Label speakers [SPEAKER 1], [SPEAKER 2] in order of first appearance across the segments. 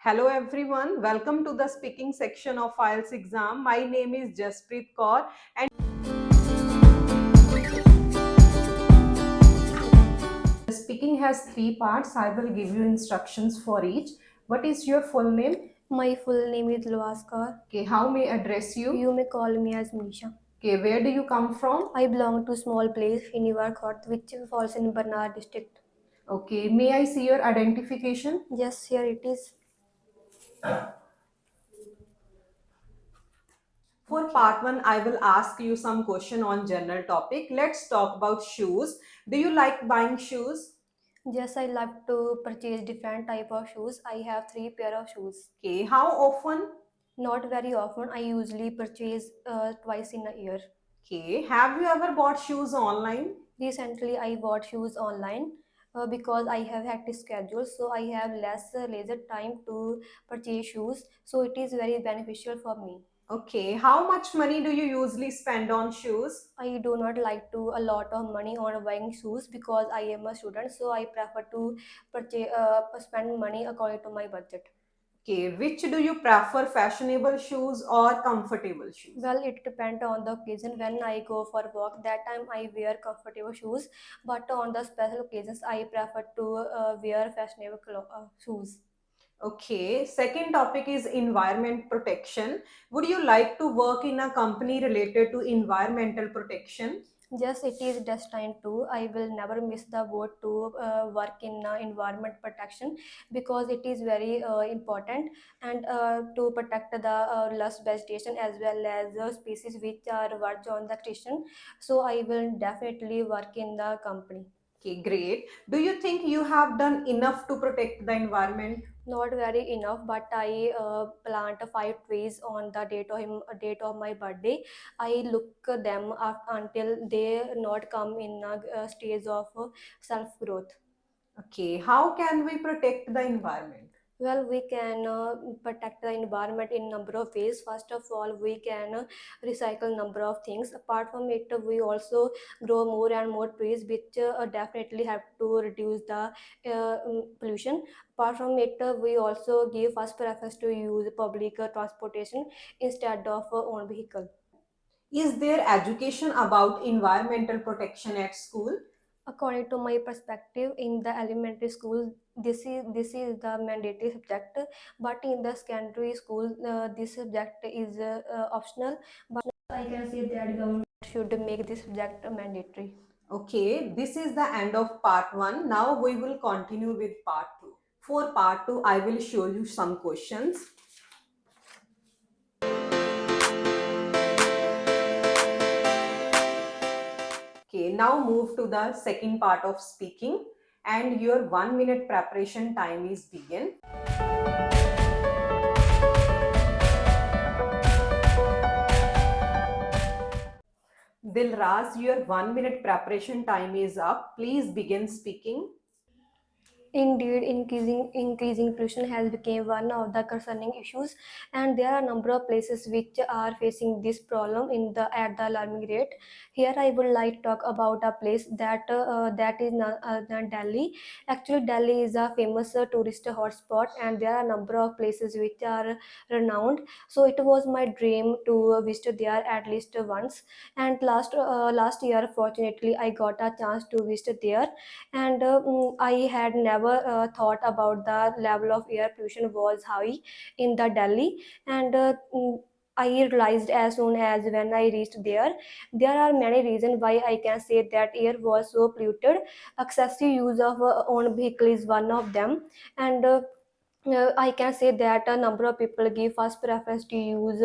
[SPEAKER 1] Hello everyone, welcome to the speaking section of IELTS exam. My name is Jaspreet Kaur and the speaking has three parts. I will give you instructions for each. What is your full name?
[SPEAKER 2] My full name is Loaskar.
[SPEAKER 1] Okay, how may I address you?
[SPEAKER 2] You may call me as Misha.
[SPEAKER 1] Okay, where do you come from?
[SPEAKER 2] I belong to small place in Khot, which falls in Barnar district.
[SPEAKER 1] Okay, may I see your identification?
[SPEAKER 2] Yes, here it is.
[SPEAKER 1] For part 1, I will ask you some question on general topic. Let's talk about shoes. Do you like buying shoes?
[SPEAKER 2] Yes, I love to purchase different type of shoes. I have 3 pair of shoes.
[SPEAKER 1] Okay, how often?
[SPEAKER 2] Not very often. I usually purchase twice in a year.
[SPEAKER 1] Okay, have you ever bought shoes online?
[SPEAKER 2] Recently, I bought shoes online because I have hectic schedule, so I have less leisure time to purchase shoes. So it is very beneficial for me.
[SPEAKER 1] Okay, how much money do you usually spend on shoes?
[SPEAKER 2] I do not like to a lot of money on buying shoes because I am a student, so I prefer to purchase spend money according to my budget.
[SPEAKER 1] Okay, which do you prefer, fashionable shoes or comfortable shoes?
[SPEAKER 2] Well, it depends on the occasion. When I go for walk, that time I wear comfortable shoes, but on the special occasions, I prefer to wear fashionable shoes.
[SPEAKER 1] Okay, second topic is environment protection. Would you like to work in a company related to environmental protection?
[SPEAKER 2] Yes, it is destined to. I will never miss the boat to work in environment protection because it is very important and to protect the lush vegetation as well as species which are worked on the extinction. So I will definitely work in the company.
[SPEAKER 1] Okay, great. Do you think you have done enough to protect the environment?
[SPEAKER 2] Not very enough, but I plant 5 trees on the date of my birthday. I look them up until they not come in a stage of self growth.
[SPEAKER 1] Okay, how can we protect the environment?
[SPEAKER 2] Well, we can protect the environment in number of ways. First of all, we can recycle number of things. Apart from it, we also grow more and more trees, which definitely have to reduce the pollution. Apart from it, we also give first preference to use public transportation instead of own vehicle.
[SPEAKER 1] Is there education about environmental protection at school?
[SPEAKER 2] According to my perspective, in the elementary school, this is the mandatory subject, but in the secondary school, this subject is optional. But I can say that government should make this subject mandatory.
[SPEAKER 1] Okay, this is the end of part 1. Now we will continue with part 2. For part 2, I will show you some questions. Okay, now move to the second part of speaking and your 1 minute preparation time is begin. Dilraz, your 1 minute preparation time is up. Please begin speaking.
[SPEAKER 2] Indeed, increasing pollution has become one of the concerning issues, and there are a number of places which are facing this problem at the alarming rate. Here, I would like to talk about a place that is Delhi. Actually, Delhi is a famous tourist hotspot, and there are a number of places which are renowned. So, it was my dream to visit there at least once. And last year, fortunately, I got a chance to visit there, and I had never thought about the level of air pollution was high in the Delhi, and I realized as soon as when I reached there. There are many reasons why I can say that air was so polluted. Excessive use of own vehicle is one of them, and I can say that a number of people give first preference to use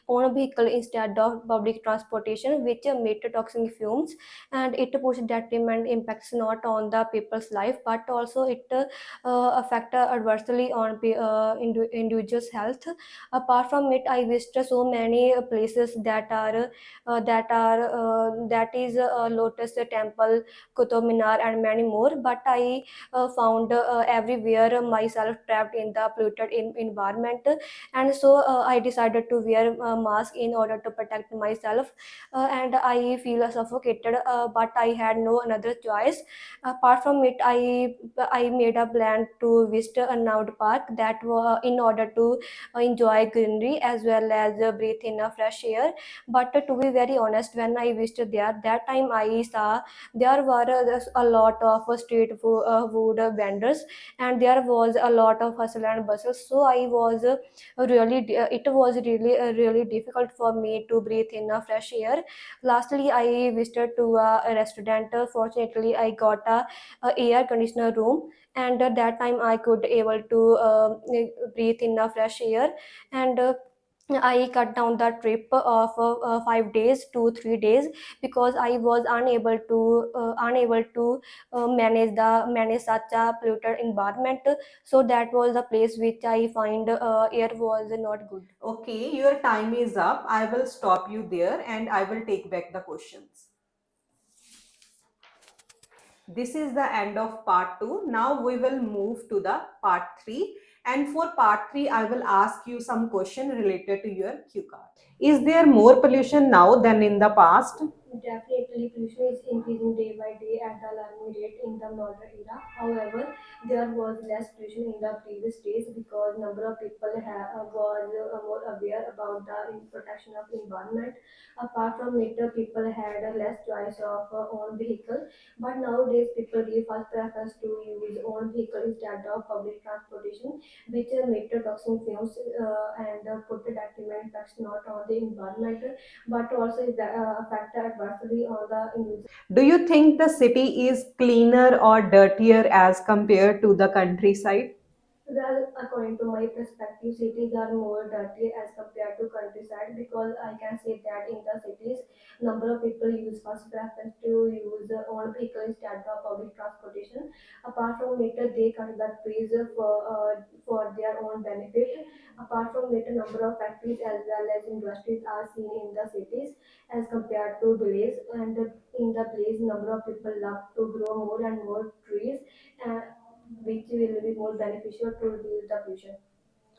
[SPEAKER 2] own vehicle instead of public transportation, which emit toxic fumes, and it puts detriment impacts not on the people's life, but also it affect adversely on individuals' health. Apart from it, I visited so many places that is Lotus Temple, Qutub Minar, and many more. But I found everywhere myself trapped in in the polluted environment. And so I decided to wear a mask in order to protect myself, and I feel suffocated, but I had no another choice. Apart from it, I made a plan to visit a Naud Park that in order to enjoy greenery as well as breathe in a fresh air. But to be very honest, when I visited there, that time I saw there were there's a lot of street food vendors, and there was a lot of hustle and bustle. So I was it was really difficult for me to breathe in a fresh air. Lastly, I visited to a restaurant. Fortunately, I got a air conditioner room, and at that time I could able to breathe in a fresh air. And I cut down the trip of 5 days to 3 days, because I was unable to manage such a polluted environment. So that was the place which I find air was not good.
[SPEAKER 1] Okay, your time is up. I will stop you there and I will take back the questions. This is the end of part 2. Now we will move to the part 3. And for part 3, I will ask you some question related to your Q card. Is there more pollution now than in the past?
[SPEAKER 2] Definitely, pollution is increasing day by day at the alarming rate in the modern era. However, there was less pollution in the previous days because number of people was more aware about the protection of environment. Apart from later, people had less choice of own vehicle, but nowadays people give first preference to use own vehicle instead of public transportation, which later toxic fumes and put the detriment effects not on the environment, but also is affect adversely on the individual.
[SPEAKER 1] Do you think the city is cleaner or dirtier as compared to the countryside?
[SPEAKER 2] Well, according to my perspective, cities are more dirty as compared to countryside, because I can say that in the cities, number of people use first preference to use own vehicle instead of public transportation. Apart from later, they cut the trees for their own benefit. Apart from later, number of factories as well as industries are seen in the cities as compared to village. And in the village, number of people love to grow more and more trees. Uh, which will be more beneficial to reduce the pollution.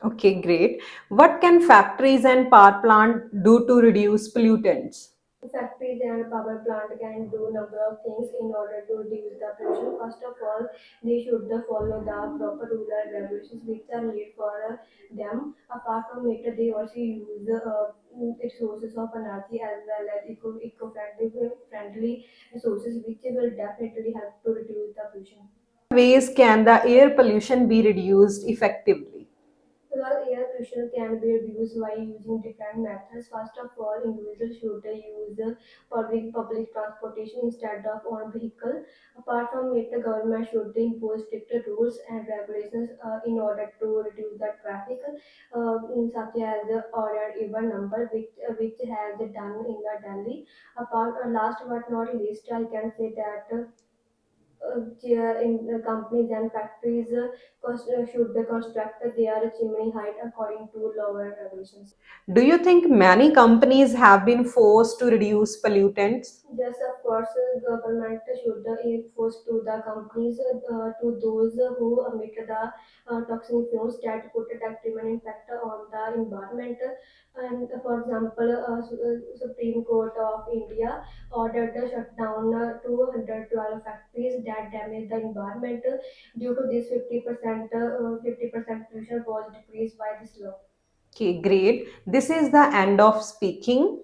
[SPEAKER 1] Okay, great. What can factories and power plant do to reduce pollutants?
[SPEAKER 2] Factories and power plant can do number of things in order to reduce the pollution. First of all, they should follow the proper rule and regulations which are made for them. Apart from it, they also use sources of energy as well as eco-friendly resources, which will definitely help to reduce the pollution.
[SPEAKER 1] Ways can the air pollution be reduced effectively?
[SPEAKER 2] Well, air pollution can be reduced by using different methods. First of all, individuals should use public transportation instead of own vehicle. Apart from it, the government should impose stricter rules and regulations in order to reduce the traffic, such as odd and even number, which has done in the Delhi. Last but not least, I can say that. In companies and factories should construct their chimney height according to lower regulations.
[SPEAKER 1] Do you think many companies have been forced to reduce pollutants?
[SPEAKER 2] Yes, of course, government should enforce to the companies, to those who emit the toxic fumes that put a detrimental impact on the environment. And for example, Supreme Court of India ordered the shutdown 212 factories that damage the environment. Due to this, 50% pollution was decreased by this law.
[SPEAKER 1] Okay, great. This is the end of speaking.